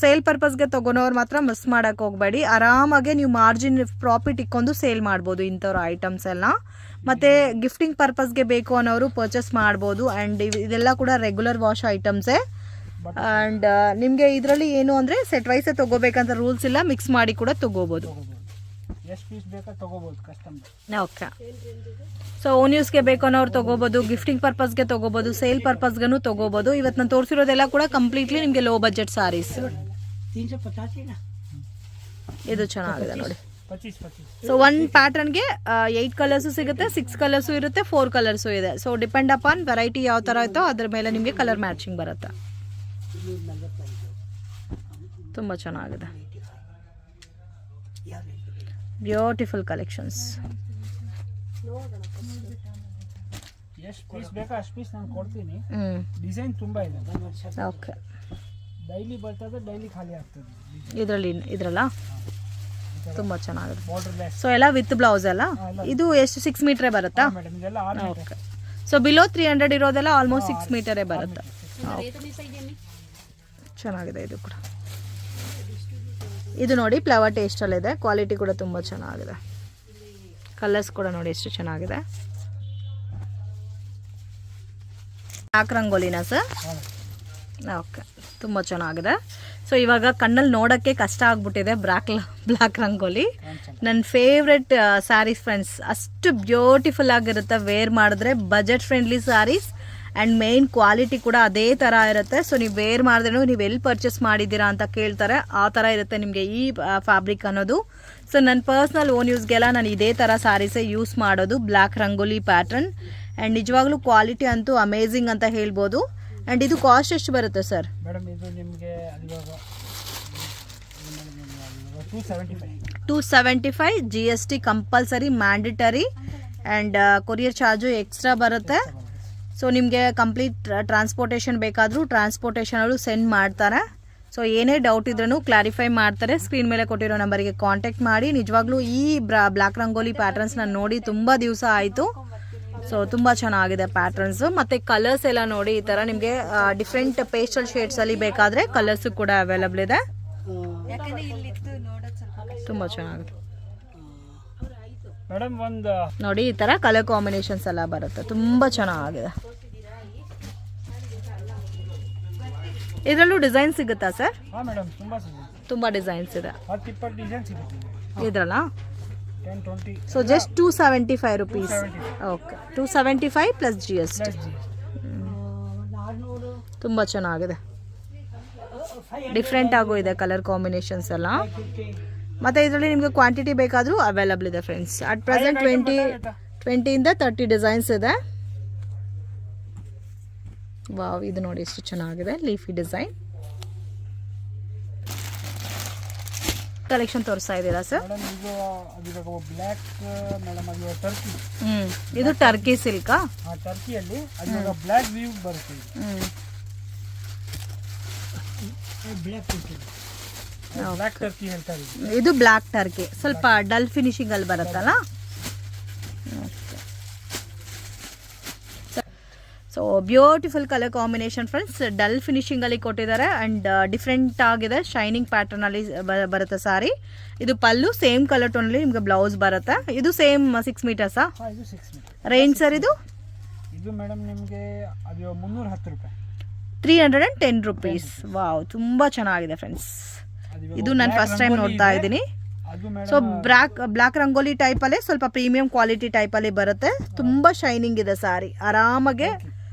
ಸೇಲ್ ಪರ್ಪಸ್ಗೆ ತೊಗೊಳೋರು ಮಾತ್ರ ಮಿಸ್ ಮಾಡೋಕ್ಕೆ ಹೋಗಬೇಡಿ. ಆರಾಮಾಗೆ ನೀವು ಮಾರ್ಜಿನ್ ಪ್ರಾಫಿಟ್ ಇಕ್ಕೊಂಡು ಸೇಲ್ ಮಾಡ್ಬೋದು ಇಂಥವ್ರ ಐಟಮ್ಸ್ ಎಲ್ಲ. ಮತ್ತು ಗಿಫ್ಟಿಂಗ್ ಪರ್ಪಸ್ಗೆ ಬೇಕು ಅನ್ನೋರು ಪರ್ಚೇಸ್ ಮಾಡ್ಬೋದು. ಆ್ಯಂಡ್ ಇದೆಲ್ಲ ಕೂಡ ರೆಗ್ಯುಲರ್ ವಾಶ್ ಐಟಮ್ಸೇ. ಆ್ಯಂಡ್ ನಿಮಗೆ ಇದರಲ್ಲಿ ಏನು ಅಂದರೆ ಸೆಟ್ ವೈಸೇ ತೊಗೋಬೇಕಂತ ರೂಲ್ಸ್ ಇಲ್ಲ, ಮಿಕ್ಸ್ ಮಾಡಿ ಕೂಡ ತೊಗೋಬೋದು. ಎಷ್ಟು ಪೀಸ್ ಬೇಕಾ ತೊಗೋಬೋದು ಕಸ್ಟಮರ್. ಓಕೆ. ಸೊ ಓನ್ ಯೂಸ್ಗೆ ಬೇಕು ಅನ್ನೋರು ತೊಗೋಬೋದು, ಗಿಫ್ಟಿಂಗ್ ಪರ್ಪಸ್ಗೆ ತೊಗೋಬೋದು, ಸೇಲ್ ಪರ್ಪಸ್ಗೂ ತೊಗೋಬೋದು. ಇವತ್ತು ನಾನು ತೋರಿಸಿರೋದೆಲ್ಲ ಕೂಡ ಕಂಪ್ಲೀಟ್ಲಿ ನಿಮಗೆ ಲೋ ಬಜೆಟ್ ಸಾರೀಸ್. ಇದು ಚೆನ್ನಾಗಿದೆ ನೋಡಿ. ಸೊ ಒಂದು ಪ್ಯಾಟರ್ನ್ಗೆ 8 ಕಲರ್ಸು ಸಿಗುತ್ತೆ, 6 ಕಲರ್ಸು ಇರುತ್ತೆ, 4 ಕಲರ್ಸು ಇದೆ. ಸೊ ಡಿಪೆಂಡ್ ಅಪಾನ್ ವೆರೈಟಿ ಯಾವ ಥರ ಇತ್ತೋ ಅದ್ರ ಮೇಲೆ ನಿಮಗೆ ಕಲರ್ ಮ್ಯಾಚಿಂಗ್ ಬರುತ್ತೆ. ತುಂಬ ಚೆನ್ನಾಗಿದೆ. Beautiful collections. ಎಷ್ಟು ಪೀಸ್ ಬೇಕಾ ಅಷ್ಟು ಪೀಸ್ ನಾನು ಕೊಡ್ತೀನಿ. ಡಿಸೈನ್ ತುಂಬಾ ಇದೆ. ಓಕೆ. ಡೈಲಿ ಬರ್ತದೆ, ಡೈಲಿ ಖಾಲಿ ಆಗ್ತದೆ. ಇದ್ರಲ್ಲ ತುಂಬ ಚೆನ್ನಾಗಿದೆ. ಸೊ ಎಲ್ಲ ವಿತ್ ಬ್ಲೌಸ್ ಅಲ್ಲ. ಇದು ಎಷ್ಟು 6 ಮೀಟ್ರೇ ಬರುತ್ತಾ? ಓಕೆ. ಸೊ ಬಿಲೋ 300 ಇರೋದೆಲ್ಲ ಆಲ್ಮೋಸ್ಟ್ 6 ಮೀಟರೇ ಬರುತ್ತೆ. ಚೆನ್ನಾಗಿದೆ ಇದು ಕೂಡ. ಇದು ನೋಡಿ ಫ್ಲವರ್ ಟೇಸ್ಟಲ್ಲಿದೆ. ಕ್ವಾಲಿಟಿ ಕೂಡ ತುಂಬ ಚೆನ್ನಾಗಿದೆ. ಕಲರ್ಸ್ ಕೂಡ ನೋಡಿ ಎಷ್ಟು ಚೆನ್ನಾಗಿದೆ. ಬ್ಲಾಕ್ ರಂಗೋಲಿನಾ ಸರ್? ಓಕೆ. ತುಂಬ ಚೆನ್ನಾಗಿದೆ. ಸೊ ಇವಾಗ ಕಣ್ಣಲ್ಲಿ ನೋಡೋಕ್ಕೆ ಕಷ್ಟ ಆಗ್ಬಿಟ್ಟಿದೆ ಬ್ಲ್ಯಾಕ್ ರಂಗೋಲಿ. ನನ್ನ ಫೇವ್ರೆಟ್ ಸ್ಯಾರೀಸ್ ಫ್ರೆಂಡ್ಸ್. ಅಷ್ಟು ಬ್ಯೂಟಿಫುಲ್ ಆಗಿರುತ್ತೆ ವೇರ್ ಮಾಡಿದ್ರೆ. Budget friendly sarees and main quality ಕೂಡ ಅದೇ ಥರ ಇರುತ್ತೆ. ಸೊ ನೀವು ವೇರ್ ಮಾಡಿದ್ರೂ ನೀವು ಎಲ್ಲಿ ಪರ್ಚೇಸ್ ಮಾಡಿದ್ದೀರಾ ಅಂತ ಕೇಳ್ತಾರೆ. ಆ ಥರ ಇರುತ್ತೆ ನಿಮಗೆ ಈ ಫ್ಯಾಬ್ರಿಕ್ ಅನ್ನೋದು. ಸೊ ನನ್ನ ಪರ್ಸ್ನಲ್ ಓನ್ ಯೂಸ್ಗೆಲ್ಲ ನಾನು ಇದೇ ಥರ ಸ್ಯಾರೀಸೇ ಯೂಸ್ ಮಾಡೋದು. Black rangoli pattern. ಆ್ಯಂಡ್ ನಿಜವಾಗ್ಲೂ ಕ್ವಾಲಿಟಿ ಅಂತೂ ಅಮೇಝಿಂಗ್ ಅಂತ ಹೇಳ್ಬೋದು. ಆ್ಯಂಡ್ ಇದು ಕಾಸ್ಟ್ ಎಷ್ಟು ಬರುತ್ತೆ ಸರ್? ಮೇಡಮ್ ಇದು ನಿಮಗೆ 275 GST compulsory mandatory. And courier charge extra ಬರುತ್ತೆ. ಸೊ ನಿಮಗೆ ಕಂಪ್ಲೀಟ್ ಟ್ರಾನ್ಸ್ಪೋರ್ಟೇಷನ್ ಬೇಕಾದರೂ ಟ್ರಾನ್ಸ್ಪೋರ್ಟೇಷನಲ್ಲೂ ಸೆಂಡ್ ಮಾಡ್ತಾರೆ. ಸೊ ಏನೇ ಡೌಟ್ ಇದ್ರೂ ಕ್ಲಾರಿಫೈ ಮಾಡ್ತಾರೆ. ಸ್ಕ್ರೀನ್ ಮೇಲೆ ಕೊಟ್ಟಿರೋ ನಂಬರಿಗೆ ಕಾಂಟ್ಯಾಕ್ಟ್ ಮಾಡಿ. ನಿಜವಾಗ್ಲೂ ಈ ಬ್ಲ್ಯಾಕ್ ರಂಗೋಲಿ ಪ್ಯಾಟರ್ನ್ಸ್ ನಾನು ನೋಡಿ ತುಂಬ ದಿವಸ ಆಯಿತು. ಸೊ ತುಂಬ ಚೆನ್ನಾಗಿದೆ ಪ್ಯಾಟರ್ನ್ಸು. ಮತ್ತು ಕಲರ್ಸ್ ಎಲ್ಲ ನೋಡಿ ಈ ಥರ ನಿಮಗೆ ಡಿಫ್ರೆಂಟ್ ಪೇಸ್ಟಲ್ ಶೇಡ್ಸಲ್ಲಿ ಬೇಕಾದರೆ ಕಲರ್ಸು ಕೂಡ ಅವೈಲಬಲ್ ಇದೆ. ತುಂಬ ಚೆನ್ನಾಗಿದೆ ಮೇಡಮ್. ಒಂದು ನೋಡಿ ಈ ಥರ ಕಲರ್ ಕಾಂಬಿನೇಷನ್ಸ್ ಎಲ್ಲ ಬರುತ್ತೆ. ತುಂಬ ಚೆನ್ನಾಗಿದೆ. ಇದರಲ್ಲೂ ಡಿಸೈನ್ ಸಿಗುತ್ತಾ ಸರ್? ಹಾಂ ಮೇಡಮ್, ತುಂಬ ಡಿಸೈನ್ಸ್ ಇದೆ. 10-20 ಡಿಸೈನ್ ಸಿಗುತ್ತೆ ಇದ್ರಲ್ಲ. 10-20. So just 275 rupees. Okay. 275 plus GST. ತುಂಬ ಚೆನ್ನಾಗಿದೆ. ಡಿಫ್ರೆಂಟ್ ಆಗು ಇದೆ ಕಲರ್ ಕಾಂಬಿನೇಷನ್ಸ್ ಎಲ್ಲ. ಮತ್ತು ಇದರಲ್ಲಿ ನಿಮಗೆ ಕ್ವಾಂಟಿಟಿ ಬೇಕಾದರೂ ಅವೈಲಬಲ್ ಇದೆ ಫ್ರೆಂಡ್ಸ್. ಅಟ್ ಪ್ರೆಸೆಂಟ್ 20ಇಂದ 30 ಡಿಸೈನ್ಸ್ ಇದೆ. ವಾವ್, ಇದು ನೋಡಿ ಎಷ್ಟು ಚೆನ್ನಾಗಿದೆ. ಲೀಫಿ ಡಿಸೈನ್ ಕಲೆಕ್ಷನ್ ತೋರಿಸ್ತಾ ಇದ್ದೀರಾ ಸರ್? ಇದು ಟರ್ಕಿ ಸಿಲ್ಕಾ? ಟರ್ಕಿಯಲ್ಲಿ ಬ್ಲ್ಯಾಕ್ ವ್ಯೂ ಬರುತ್ತೆ. ಬ್ಲ್ಯಾಕ್ ಟರ್ಕಿ ಹೇಳ್ತಾರೆ. ಇದು ಬ್ಲ್ಯಾಕ್ ಟರ್ಕಿ. ಸ್ವಲ್ಪ ಡಲ್ ಫಿನಿಶಿಂಗ್ ಅಲ್ಲಿ ಬರುತ್ತಲ್ಲ. So beautiful colour combination friends, dull ಫಿನಿಶಿಂಗಲ್ಲಿ ಕೊಟ್ಟಿದ್ದಾರೆ ಆ್ಯಂಡ್ ಡಿಫ್ರೆಂಟ್ ಆಗಿದೆ, ಶೈನಿಂಗ್ ಪ್ಯಾಟರ್ನಲ್ಲಿ ಬರುತ್ತೆ ಸಾರಿ. ಇದು ಪಲ್ಲು ಸೇಮ್ ಕಲರ್ ಟೋನಲ್ಲಿ ನಿಮಗೆ ಬ್ಲೌಸ್ ಬರುತ್ತೆ. ಇದು ಸೇಮ್ 6 ಮೀಟರ್ಸಾ? ಇದು 6 ಮೀಟರ್. ರೇಂಜ್ ಸರ್ ಇದು? ಇದು ಮೇಡಮ್ ನಿಮಗೆ ಅದು 310 ರೂಪಾಯಿ. 310 ರುಪೀಸ್. ವಾವ್, ತುಂಬ ಚೆನ್ನಾಗಿದೆ ಫ್ರೆಂಡ್ಸ್. ಇದು ನಾನು ಫಸ್ಟ್ ಟೈಮ್ ನೋಡ್ತಾ ಇದ್ದೀನಿ. ಸೊ ಬ್ಲಾಕ್ ರಂಗೋಲಿ ಟೈಪಲ್ಲೇ ಸ್ವಲ್ಪ ಪ್ರೀಮಿಯಂ ಕ್ವಾಲಿಟಿ ಟೈಪಲ್ಲಿ ಬರುತ್ತೆ. ತುಂಬ ಶೈನಿಂಗ್ ಇದೆ ಸಾರಿ. ಆರಾಮಾಗೆ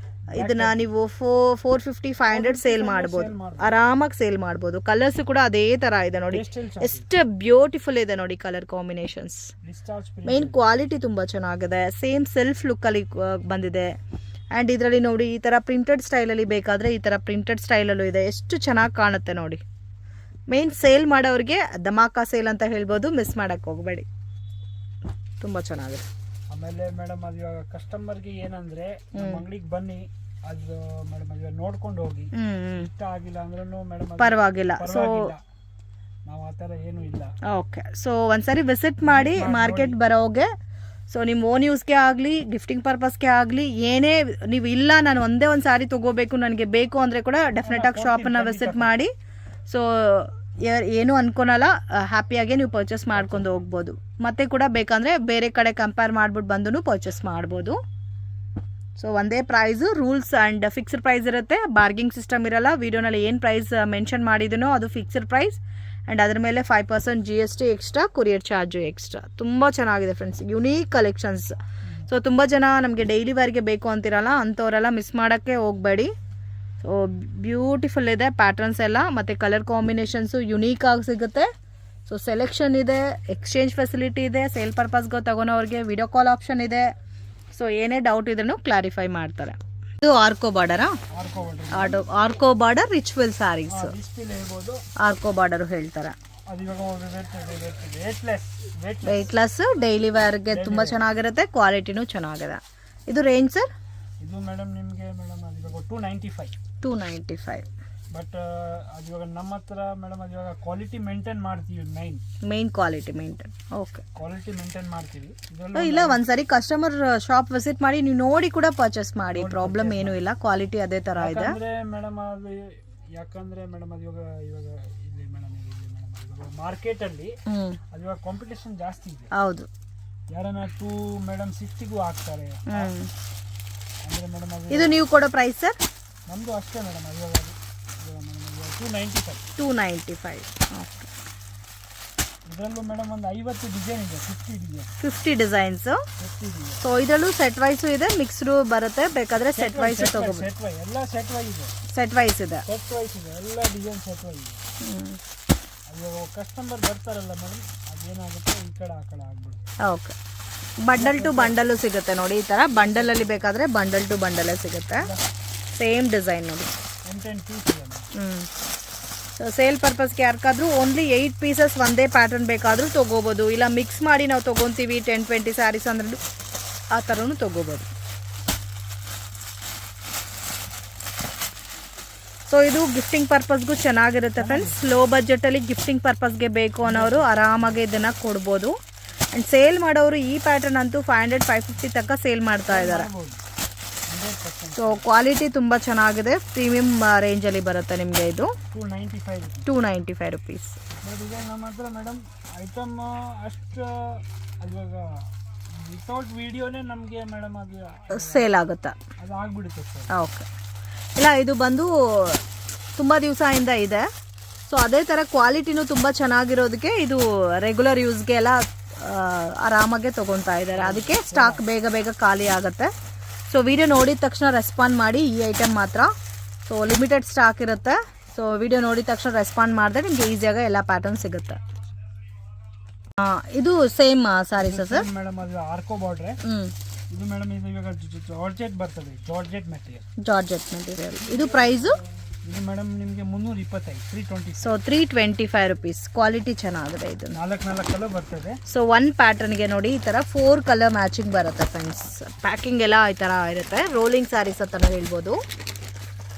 ಇದನ್ನ ನೀವು 450-500 ಸೇಲ್ ಮಾಡ್ಬೋದು, ಆರಾಮಾಗಿ ಸೇಲ್ ಮಾಡ್ಬೋದು. ಕಲರ್ಸ್ ಕೂಡ ಅದೇ ತರ ಇದೆ ನೋಡಿ, ಎಷ್ಟು ಬ್ಯೂಟಿಫುಲ್ ಇದೆ ನೋಡಿ ಕಲರ್ ಕಾಂಬಿನೇಷನ್ಸ್. ಮೇನ್ ಕ್ವಾಲಿಟಿ ತುಂಬಾ ಚೆನ್ನಾಗಿದೆ, ಸೇಮ್ ಸೆಲ್ಫ್ ಲುಕ್ ಅಲ್ಲಿ ಬಂದಿದೆ. ಆ್ಯಂಡ್ ಇದರಲ್ಲಿ ನೋಡಿ ಈ ಥರ ಪ್ರಿಂಟೆಡ್ ಸ್ಟೈಲಲ್ಲಿ ಬೇಕಾದರೆ ಈ ಥರ ಪ್ರಿಂಟೆಡ್ ಸ್ಟೈಲಲ್ಲೂ ಇದೆ, ಎಷ್ಟು ಚೆನ್ನಾಗಿ ಕಾಣುತ್ತೆ ನೋಡಿ. ಮೇನ್ ಸೇಲ್ ಮಾಡೋರಿಗೆ ಧಮಾಕ ಸೇಲ್ ಅಂತ ಹೇಳ್ಬೋದು, ಮಿಸ್ ಮಾಡೋಕ್ಕೆ ಹೋಗಬೇಡಿ, ತುಂಬ ಚೆನ್ನಾಗಿದೆ. ಆಮೇಲೆ ಮೇಡಮ್ ಅದು ಇವಾಗ ಕಸ್ಟಮರ್ಗೆ ಏನಂದರೆ ನಮ್ಮ ಅಂಗಡಿಗೆ ಬನ್ನಿ, ಅದು ಮೇಡಮ್ ಇವಾಗ ನೋಡ್ಕೊಂಡು ಹೋಗಿ, ಇಷ್ಟ ಆಗಿಲ್ಲ ಅಂದ್ರೂ ಮೇಡಮ್ ಪರವಾಗಿಲ್ಲ. ಸೊ ನಾವು ಆ ಥರ ಏನೂ ಇಲ್ಲ. ಓಕೆ, ಸೊ ಒಂದ್ಸರಿ ವಿಸಿಟ್ ಮಾಡಿ ಮಾರ್ಕೆಟ್ ಬರೋಗೆ. ಸೊ ನಿಮ್ಮ ಓನ್ ಯೂಸ್ಗೆ ಆಗಲಿ ಗಿಫ್ಟಿಂಗ್ ಪರ್ಪಸ್ಗೆ ಆಗಲಿ ಏನೇ ನೀವು ಇಲ್ಲ ನಾನು ಒಂದೇ ಒಂದು ಸಾರಿ ತೊಗೋಬೇಕು ನನಗೆ ಬೇಕು ಅಂದರೆ ಕೂಡ ಡೆಫಿನೆಟಾಗಿ ಶಾಪನ್ನು ವಿಸಿಟ್ ಮಾಡಿ. ಸೊ ಏನು ಅನ್ಕೊಳಲ್ಲ, ಹ್ಯಾಪಿಯಾಗಿ ನೀವು ಪರ್ಚೇಸ್ ಮಾಡ್ಕೊಂಡು ಹೋಗ್ಬೋದು. ಮತ್ತೆ ಕೂಡ ಬೇಕಂದರೆ ಬೇರೆ ಕಡೆ ಕಂಪೇರ್ ಮಾಡ್ಬಿಟ್ಟು ಬಂದು ಪರ್ಚೇಸ್ ಮಾಡ್ಬೋದು. ಸೊ ಒಂದೇ price, rules and fixed price ಇರುತ್ತೆ, ಬಾರ್ಗಿಂಗ್ ಸಿಸ್ಟಮ್ ಇರಲ್ಲ. ವಿಡಿಯೋನಲ್ಲಿ ಏನು ಪ್ರೈಸ್ ಮೆನ್ಷನ್ ಮಾಡಿದನೋ ಅದು ಫಿಕ್ಸ್ಡ್ ಪ್ರೈಸ್ ಆ್ಯಂಡ್ ಅದ್ರ ಮೇಲೆ 5% GST extra, courier charge extra. ತುಂಬ ಚೆನ್ನಾಗಿದೆ ಫ್ರೆಂಡ್ಸ್, ಯುನೀಕ್ ಕಲೆಕ್ಷನ್ಸ್. ಸೊ ತುಂಬ ಜನ ನಮಗೆ ಡೈಲಿ ವೇರ್ಗೆ ಬೇಕು ಅಂತಿರಲ್ಲ, ಅಂಥವರೆಲ್ಲ ಮಿಸ್ ಮಾಡೋಕ್ಕೆ ಹೋಗಬೇಡಿ. ಸೊ ಬ್ಯೂಟಿಫುಲ್ ಇದೆ ಪ್ಯಾಟರ್ನ್ಸ್ ಎಲ್ಲ, ಮತ್ತು ಕಲರ್ ಕಾಂಬಿನೇಷನ್ಸು ಯುನೀಕ್ ಆಗಿ ಸಿಗುತ್ತೆ. ಸೊ ಸೆಲೆಕ್ಷನ್ ಇದೆ, ಎಕ್ಸ್ಚೇಂಜ್ ಫೆಸಿಲಿಟಿ ಇದೆ, ಸೇಲ್ ಪರ್ಪಸ್ಗೆ ತಗೊಳೋರಿಗೆ ವಿಡಿಯೋ ಕಾಲ್ ಆಪ್ಷನ್ ಇದೆ. ಸೊ ಏನೇ ಡೌಟ್ ಇದ್ರೂ ಕ್ಲಾರಿಫೈ ಮಾಡ್ತಾರೆ. ಇದು ಆರ್ಕೋ ಬಾರ್ಡರಾ? ಆರ್ಕೋ ಬಾರ್ಡರ್ ರಿಚ್ವೆಲ್ ಸ್ಯಾರೀಸ್, ಆರ್ಕೋ ಬಾರ್ಡರ್ ಹೇಳ್ತಾರೆ. ವೆಯ್ಟ್ಲೆಸ್, ಡೈಲಿ ವೇರ್ಗೆ ತುಂಬ ಚೆನ್ನಾಗಿರುತ್ತೆ, ಕ್ವಾಲಿಟಿನೂ ಚೆನ್ನಾಗಿದೆ. ಇದು ರೇಂಜ್ ಸರ್? ಇದು ಮೇಡಮ್ ನಿಮಗೆ ಮೇಡಮ್ ಅದು ಇವಾಗ 295. ಬಟ್ ಅದು ಇವಾಗ ನಮ್ಮ ಹತ್ರ ಮೇಡಮ್ ಅದು ಇವಾಗ ಕ್ವಾಲಿಟಿ ಮೇಂಟೈನ್ ಮಾಡ್ತೀವಿ. Main quality maintain. Okay, quality maintain ಮಾಡ್ತೀವಿ. ಇಲ್ಲ ಒಂದ್ಸರಿ ಕಸ್ಟಮರ್ ಶಾಪ್ ವಿಸಿಟ್ ಮಾಡಿ ನೀವು ನೋಡಿ ಕೂಡ ಪರ್ಚೇಸ್ ಮಾಡಿ, ಪ್ರಾಬ್ಲಮ್ ಏನೂ ಇಲ್ಲ, ಕ್ವಾಲಿಟಿ ಅದೇ ತರ ಇದೆ. ಮೇಡಮ್ ಅದು ಯಾಕಂದ್ರೆ ಮೇಡಮ್ ಅದು ಇವಾಗ ಇಲ್ಲಿ ಮೇಡಮ್ ಮಾರ್ಕೆಟ್ ಅಲ್ಲಿ ಅದು ಇವಾಗ ಕಾಂಪಿಟೇಷನ್ ಜಾಸ್ತಿ ಇದೆ. ಹೌದು, ಯಾರನ್ನ 2 ಮೇಡಮ್ 60ಗೂ ಹಾಕ್ತಾರೆ. ಅಂದ್ರೆ ಮೇಡಮ್ ಇದು ನೀವು ಕೊಡೋ ಪ್ರೈಸ್ ಸರ್? ನಮ್ದು ಅಷ್ಟೇ ಮೇಡಮ್, ಅದು 295. ಓಕೆ, ಇದರಲ್ಲೂ ಮೇಡಮ್ ಒಂದು 50 ಡಿಸೈನ್ ಇದೆ, 50 ಡಿಸೈನ್ಸ್. ಸೊ ಇದರಲ್ಲೂ ಸೆಟ್ ವೈಸು ಇದೆ, ಮಿಕ್ಸ್ಡು ಬರುತ್ತೆ, ಬೇಕಾದ್ರೆ ಸೆಟ್ ವೈಸ್ ತಗೋಬಹುದು. ಎಲ್ಲ ಸೆಟ್ ವೈಸ್ ಇದೆ, ಸೆಟ್ ವೈಸ್ ಇದೆ, ಎಲ್ಲ ಡಿಸೈನ್ ಸೆಟ್ ವೈಸ್ ಇದೆ. ಅದು ಕಸ್ಟಮರ್ ಬರ್ತಾರಲ್ಲ ಮೇಡಮ್, ಅದೇನಾಗುತ್ತೆ ಈ ಕಡೆ ಆ ಕಡೆ ಆಗ್ಬಿಡುತ್ತೆ. ಓಕೆ, ಬಂಡಲ್ ಟು ಬಂಡಲ್ಲು ಸಿಗುತ್ತೆ ನೋಡಿ, ಈ ಥರ ಬಂಡಲಲ್ಲಿ ಬೇಕಾದರೆ ಬಂಡಲ್ ಟು ಬಂಡಲೇ ಸಿಗುತ್ತೆ, ಸೇಮ್ ಡಿಸೈನ್ ನೋಡಿ. ಸೊ ಸೇಲ್ ಪರ್ಪಸ್ಗೆ ಯಾರಿಗಾದ್ರೂ ಓನ್ಲಿ 8 ಪೀಸಸ್ ಒಂದೇ ಪ್ಯಾಟರ್ನ್ ಬೇಕಾದರೂ ತೊಗೋಬೋದು, ಇಲ್ಲ ಮಿಕ್ಸ್ ಮಾಡಿ ನಾವು ತೊಗೊತೀವಿ 10-20 ಸ್ಯಾರೀಸ್ ಅಂದ್ರೆ ಆ ಥರನೂ ತೊಗೋಬೋದು. ಸೊ ಇದು ಗಿಫ್ಟಿಂಗ್ ಪರ್ಪಸ್ಗೂ ಚೆನ್ನಾಗಿರುತ್ತೆ ಫ್ರೆಂಡ್ಸ್. ಲೋ ಬಜೆಟಲ್ಲಿ ಗಿಫ್ಟಿಂಗ್ ಪರ್ಪಸ್ಗೆ ಬೇಕು ಅನ್ನೋರು ಆರಾಮಾಗಿ ಇದನ್ನು ಕೊಡ್ಬೋದು. ಆ್ಯಂಡ್ ಸೇಲ್ ಮಾಡೋರು ಈ ಪ್ಯಾಟರ್ನ್ ಅಂತೂ 500-550 ತನಕ ಸೇಲ್ ಮಾಡ್ತಾ ಇದ್ದಾರೆ. ಸೊ ಕ್ವಾಲಿಟಿ ತುಂಬ ಚೆನ್ನಾಗಿದೆ, ಪ್ರೀಮಿಯಂ ರೇಂಜಲ್ಲಿ ಬರುತ್ತೆ ನಿಮಗೆ. ಇದು 295 ರುಪೀಸ್. ನಮ್ಮ ಹತ್ರ ಮೇಡಮ್ ಐಟಮ್ ಅಷ್ಟು ಇವಾಗ ವಿತೌಟ್ ವಿಡಿಯೋನೇ ನಮಗೆ ಮೇಡಮ್ ಅದು ಸೇಲ್ ಆಗುತ್ತಾ? ಅದು ಆಗ್ಬಿಡುತ್ತೆ ಸರ್. ಓಕೆ, ಇಲ್ಲ ಇದು ಬಂದು ತುಂಬ ದಿವಸದಿಂದ ಇದೆ. ಸೊ ಅದೇ ಥರ ಕ್ವಾಲಿಟಿನೂ ತುಂಬ ಚೆನ್ನಾಗಿರೋದಕ್ಕೆ ಇದು ರೆಗ್ಯುಲರ್ ಯೂಸ್ಗೆ ಎಲ್ಲ ಆರಾಮಾಗೆ ತೊಗೊತಾ ಇದ್ದಾರೆ, ಅದಕ್ಕೆ ಸ್ಟಾಕ್ ಬೇಗ ಖಾಲಿ ಆಗುತ್ತೆ. ಸೊ ವಿಡಿಯೋ ನೋಡಿದ ತಕ್ಷಣ ರೆಸ್ಪಾಂಡ್ ಮಾಡಿ, ಈ ಐಟಮ್ ಮಾತ್ರ. ಸೊ ಲಿಮಿಟೆಡ್ ಸ್ಟಾಕ್ ಇರುತ್ತೆ. ಸೊ ವಿಡಿಯೋ ನೋಡಿದ ತಕ್ಷಣ ರೆಸ್ಪಾಂಡ್ ಮಾಡಿದ್ರೆ ನಿಮಗೆ ಈಸಿಯಾಗಿ ಎಲ್ಲ ಪ್ಯಾಟರ್ನ್ ಸಿಗುತ್ತೆ. ಇದು ಸೇಮ್ ಸಾರೀಸ್ ಸರ್? ಮೇಡಮ್ ಅದು ಆರ್ಕೋ ಬಾರ್ಡ್ರೆ. ಇದು ಮೇಡಮ್ ಇದು ಇವಾಗ ಜಾರ್ಜೆಟ್ ಬರ್ತದೆ, ಜಾರ್ಜೆಟ್ ಮೆಟೀರಿಯಲ್. ಇದು ಪ್ರೈಸು? ಇದು ಮೇಡಮ್ ನಿಮಗೆ 325, 320. So 325 rupees. ಕ್ವಾಲಿಟಿ ಚೆನ್ನಾಗಿದೆ. ಇದು 4 ಕಲರ್ ಬರ್ತದೆ. ಸೊ ಒಂದು ಪ್ಯಾಟರ್ನ್ಗೆ ನೋಡಿ ಈ ಥರ 4 ಕಲರ್ ಮ್ಯಾಚಿಂಗ್ ಬರುತ್ತೆ ಫ್ರೆಂಡ್ಸ್. ಪ್ಯಾಕಿಂಗ್ ಎಲ್ಲ ಈ ಥರ ಇರುತ್ತೆ, ರೋಲಿಂಗ್ ಸ್ಯಾರೀಸ್ ಅಂತ ಹೇಳ್ಬೋದು.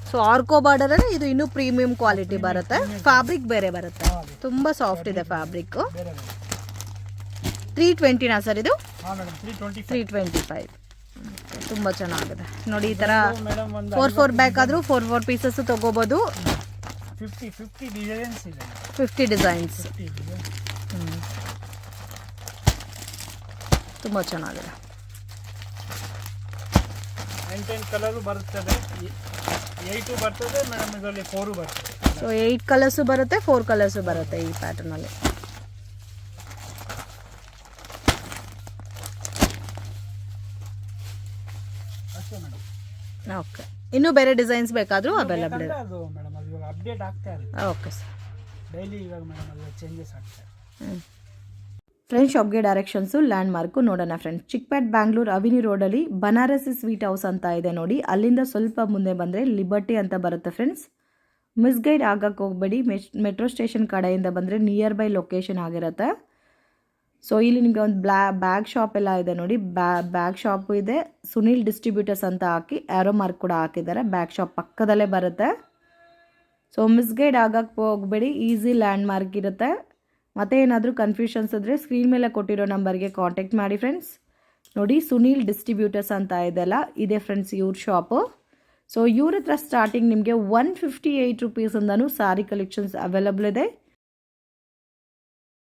ಸೊ ಆರ್ಕೋ ಬಾರ್ಡರ್ ಇದು ಇನ್ನೂ ಪ್ರೀಮಿಯಂ ಕ್ವಾಲಿಟಿ ಬರುತ್ತೆ, ಫ್ಯಾಬ್ರಿಕ್ ಬೇರೆ ಬರುತ್ತೆ, ತುಂಬ ಸಾಫ್ಟ್ ಇದೆ ಫ್ಯಾಬ್ರಿಕ್. 320ನಾ ಸರ್ ಇದು? 325. ತುಂಬ ಚೆನ್ನಾಗಿದೆ ನೋಡಿ. ಈ ಥರ ಮೇಡಮ್ ಒಂದು 4 ಬೇಕಾದರೂ 4 ಪೀಸಸ್ಸು ತೊಗೋಬೋದು. 50 ಡಿಸೈನ್ಸ್ ಇದೆ. 50 ಡಿಸೈನ್ಸ್. 50 ಡಿಸೈನ್ ತುಂಬ ಚೆನ್ನಾಗಿದೆ. 9 ಕಲರು ಬರ್ತದೆ, 8 ಬರ್ತದೆ ಮೇಡಮ್, ಇದರಲ್ಲಿ 4 ಬರ್ತದೆ. ಸೊ 8 ಕಲರ್ಸು ಬರುತ್ತೆ, 4 ಕಲರ್ಸು ಬರುತ್ತೆ ಈ ಪ್ಯಾಟರ್ನಲ್ಲಿ. ಅಷ್ಟೇ ಮೇಡಮ್. ಓಕೆ, ಇನ್ನೂ ಬೇರೆ ಡಿಸೈನ್ಸ್ ಬೇಕಾದರೂ ಅವೈಲೇಬಲ್ ಇದೆ. ಅದು ಮೇಡಮ್ ಅದು ಇವಾಗ ಅಪ್ಡೇಟ್ ಆಗ್ತಾ ಇರುತ್ತೆ ಓಕೆ ಸರ್. ಡೈಲಿ ಇವಾಗ ಮೇಡಮ್ ಅದು ಚೇಂಜಸ್ ಆಗ್ತಾ ಇದೆ. ಫ್ರೆಂಡ್ಸ್, ಶಾಪ್ಗೆ ಡೈರೆಕ್ಷನ್ಸು ಲ್ಯಾಂಡ್ ಮಾರ್ಕು ನೋಡೋಣ ಫ್ರೆಂಡ್ಸ್. ಚಿಕ್ಪೇಟ್ ಬ್ಯಾಂಗ್ಳೂರು ಅವಿನಿ ರೋಡಲ್ಲಿ ಬನಾರಸಿ ಸ್ವೀಟ್ ಹೌಸ್ ಅಂತ ಇದೆ ನೋಡಿ. ಅಲ್ಲಿಂದ ಸ್ವಲ್ಪ ಮುಂದೆ ಬಂದರೆ ಲಿಬರ್ಟಿ ಅಂತ ಬರುತ್ತೆ ಫ್ರೆಂಡ್ಸ್. ಮಿಸ್ಗೈಡ್ ಆಗಕ್ಕೆ ಹೋಗಬೇಡಿ. ಮೆಟ್ರೋ ಸ್ಟೇಷನ್ ಕಡೆಯಿಂದ ಬಂದರೆ ನಿಯರ್ ಬೈ ಲೊಕೇಶನ್ ಆಗಿರುತ್ತೆ. ಸೊ ಇಲ್ಲಿ ನಿಮಗೆ ಒಂದು ಬ್ಯಾಗ್ ಶಾಪ್ ಎಲ್ಲ ಇದೆ ನೋಡಿ. ಬ್ಯಾಗ್ ಶಾಪು ಇದೆ. ಸುನೀಲ್ ಡಿಸ್ಟ್ರಿಬ್ಯೂಟರ್ಸ್ ಅಂತ ಹಾಕಿ ಆ್ಯರೋ ಮಾರ್ಕ್ ಕೂಡ ಹಾಕಿದ್ದಾರೆ. ಬ್ಯಾಗ್ ಶಾಪ್ ಪಕ್ಕದಲ್ಲೇ ಬರುತ್ತೆ. ಸೊ ಮಿಸ್ಗೈಡ್ ಆಗಕ್ಕೆ ಹೋಗಬೇಡಿ, ಈಸಿ ಲ್ಯಾಂಡ್ ಮಾರ್ಕ್ ಇರುತ್ತೆ. ಮತ್ತೆ ಏನಾದರೂ ಕನ್ಫ್ಯೂಷನ್ಸ್ ಇದ್ದರೆ ಸ್ಕ್ರೀನ್ ಮೇಲೆ ಕೊಟ್ಟಿರೋ ನಂಬರ್ಗೆ ಕಾಂಟ್ಯಾಕ್ಟ್ ಮಾಡಿ ಫ್ರೆಂಡ್ಸ್. ನೋಡಿ, ಸುನೀಲ್ ಡಿಸ್ಟ್ರಿಬ್ಯೂಟರ್ಸ್ ಅಂತ ಇದೆಲ್ಲ ಇದೆ ಫ್ರೆಂಡ್ಸ್ ಇವ್ರ ಶಾಪು. ಸೊ ಇವ್ರ ಹತ್ರ ಸ್ಟಾರ್ಟಿಂಗ್ ನಿಮಗೆ 158 ರುಪೀಸಿಂದನೂ ಸ್ಯಾರಿ ಕಲೆಕ್ಷನ್ಸ್ ಅವೈಲಬಲ್ ಇದೆ.